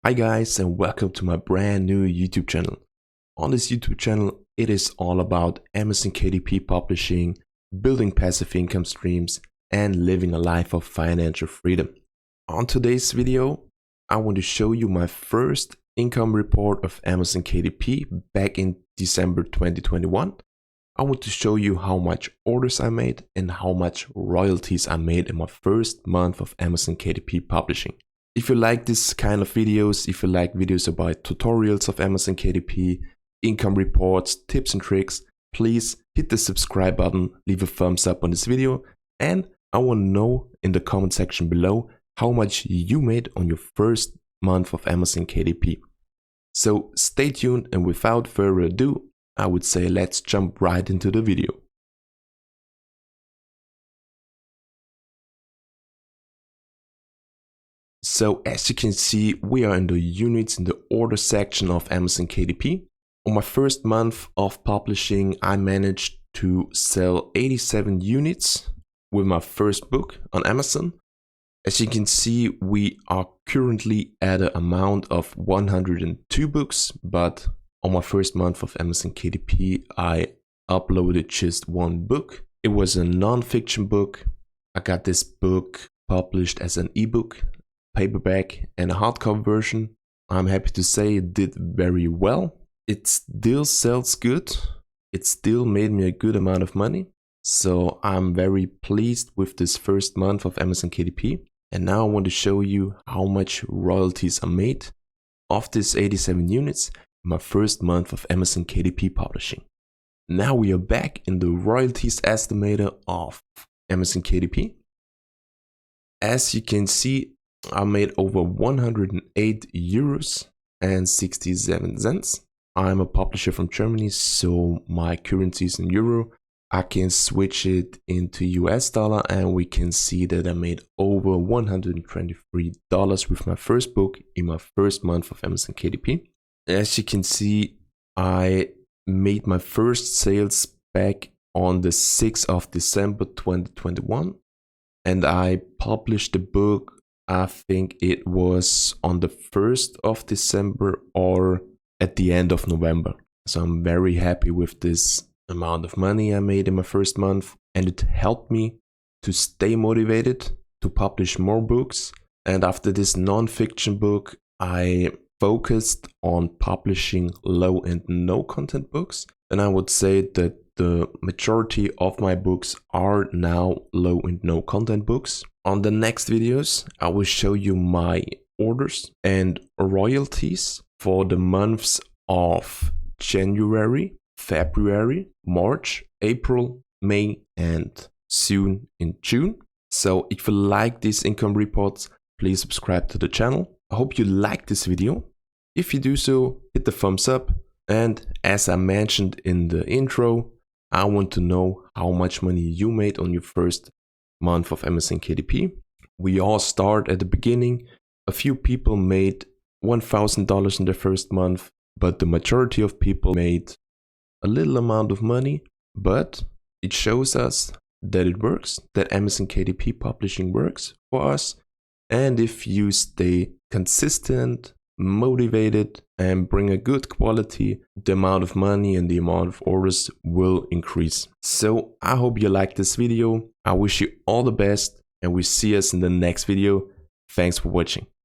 Hi guys, and welcome to my brand new YouTube channel. On this YouTube channel, it is all about Amazon KDP publishing, building passive income streams, and living a life of financial freedom. On today's video, I want to show you my first income report of Amazon KDP back in December 2021. I want to show you how much orders I made and how much royalties I made in my first month of Amazon KDP publishing. If you like this kind of videos, if you like videos about tutorials of Amazon KDP, income reports, tips and tricks, please hit the subscribe button, leave a thumbs up on this video, and I want to know in the comment section below how much you made on your first month of Amazon KDP. So stay tuned, and without further ado, I would say let's jump right into the video. So as you can see, we are in the units in the order section of Amazon KDP. On my first month of publishing, I managed to sell 87 units with my first book on Amazon. As you can see, we are currently at an amount of 102 books, but on my first month of Amazon KDP, I uploaded just one book. It was a non-fiction book. I got this book published as an ebook, paperback, and a hardcover version. I'm happy to say it did very well. It still sells good. It still made me a good amount of money. So I'm very pleased with this first month of Amazon KDP. And now I want to show you how much royalties I made of these 87 units in my first month of Amazon KDP publishing. Now we are back in the royalties estimator of Amazon KDP. As you can see, I made over 108 euros and 67 cents. I'm a publisher from Germany, so my currency is in euro. I can switch it into US dollar, and we can see that I made over $123 with my first book in my first month of Amazon KDP. As you can see, I made my first sales back on the 6th of December 2021, and I published the book, I think it was on the 1st of December or at the end of November. So I'm very happy with this amount of money I made in my first month, and it helped me to stay motivated to publish more books. And after this non-fiction book, I focused on publishing low and no content books. And I would say that the majority of my books are now low and no content books. On the next videos, I will show you my orders and royalties for the months of January, February, March, April, May, and soon in June. So if you like these income reports, please subscribe to the channel. I hope you like this video. If you do so, hit the thumbs up. And as I mentioned in the intro, I want to know how much money you made on your first month of Amazon KDP. We all start at the beginning. A few people made $1,000 in their first month, but the majority of people made a little amount of money. But it shows us that it works, that Amazon KDP publishing works for us. And if you stay consistent, motivated, and bring a good quality, the amount of money and the amount of orders will increase. So I hope you liked this video. I wish you all the best, and we see us in the next video. Thanks for watching.